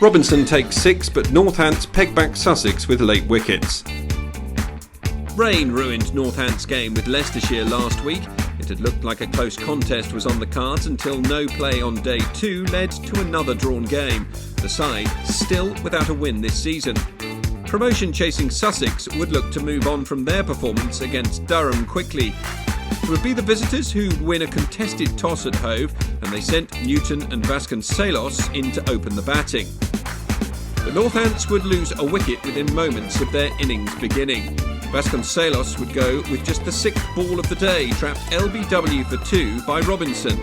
Robinson takes 6, but Northants peg back Sussex with late wickets. Rain ruined Northants' game with Leicestershire last week. It had looked like a close contest was on the cards until no play on day 2 led to another drawn game. The side still without a win this season. Promotion-chasing Sussex would look to move on from their performance against Durham quickly. It would be the visitors who'd win a contested toss at Hove, and they sent Newton and Vasconcelos in to open the batting. The Northants would lose a wicket within moments of their innings beginning. Vasconcelos would go with just the 6th ball of the day, trapped LBW for 2 by Robinson.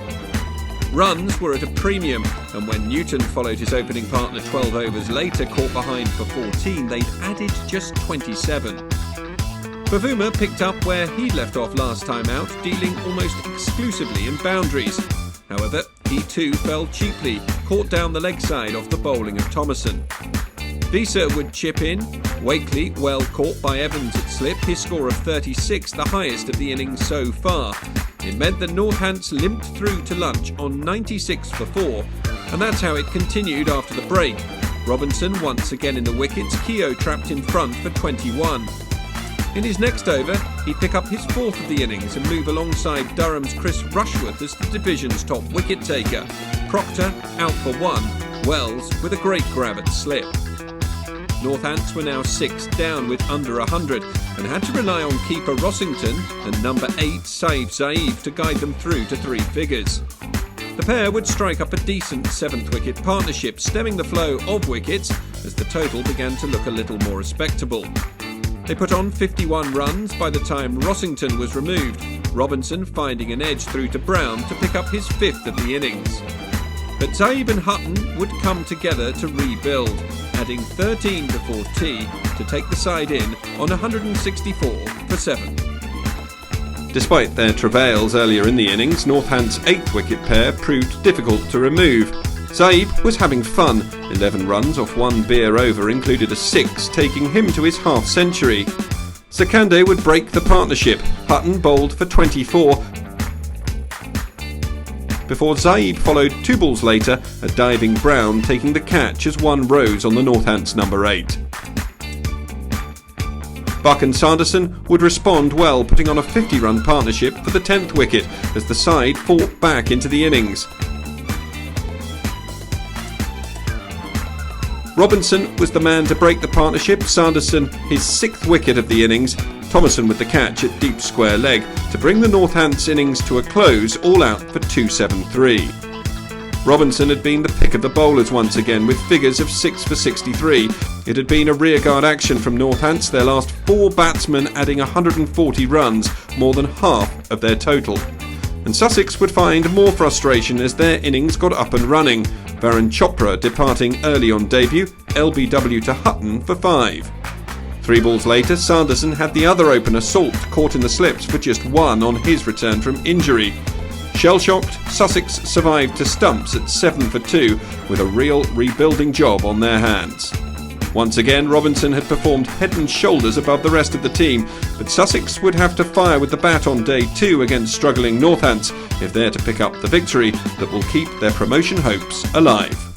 Runs were at a premium, and when Newton followed his opening partner 12 overs later, caught behind for 14, they'd added just 27. Bavuma picked up where he'd left off last time out, dealing almost exclusively in boundaries. However, he too fell cheaply, caught down the leg side off the bowling of Thomason. Visa would chip in. Wakely, well caught by Evans at slip, his score of 36, the highest of the innings so far. It meant that Northants limped through to lunch on 96 for 4, and that's how it continued after the break. Robinson once again in the wickets, Keogh trapped in front for 21. In his next over, he'd pick up his 4th of the innings and move alongside Durham's Chris Rushworth as the division's top wicket taker. Proctor out for 1, Wells with a great grab at slip. Northants were now 6 down with under 100 and had to rely on keeper Rossington and number 8 Saif Zaif to guide them through to 3 figures. The pair would strike up a decent 7th wicket partnership, stemming the flow of wickets as the total began to look a little more respectable. They put on 51 runs by the time Rossington was removed, Robinson finding an edge through to Brown to pick up his 5th of the innings. But Zaib and Hutton would come together to rebuild, adding 13 before tea to take the side in on 164 for 7. Despite their travails earlier in the innings, Northants' 8th wicket pair proved difficult to remove. Zaib was having fun. 11 runs off 1 beer over included a 6, taking him to his half-century. Sakande would break the partnership. Hutton bowled for 24, before Zaib followed 2 balls later, a diving Brown taking the catch as 1 rose on the Northants number 8. Buck and Sanderson would respond well, putting on a 50-run partnership for the 10th wicket as the side fought back into the innings. Robinson was the man to break the partnership, Sanderson his 6th wicket of the innings, Thomason with the catch at deep square leg to bring the Northants innings to a close, all out for 273. Robinson had been the pick of the bowlers once again with figures of 6 for 63. It had been a rearguard action from Northants, their last 4 batsmen adding 140 runs, more than half of their total. And Sussex would find more frustration as their innings got up and running, Varun Chopra departing early on debut, LBW to Hutton for 5. 3 balls later, Sanderson had the other opener Salt caught in the slips for just 1 on his return from injury. Shell-shocked, Sussex survived to stumps at 7 for 2 with a real rebuilding job on their hands. Once again, Robinson had performed head and shoulders above the rest of the team, but Sussex would have to fire with the bat on day 2 against struggling Northants if they're to pick up the victory that will keep their promotion hopes alive.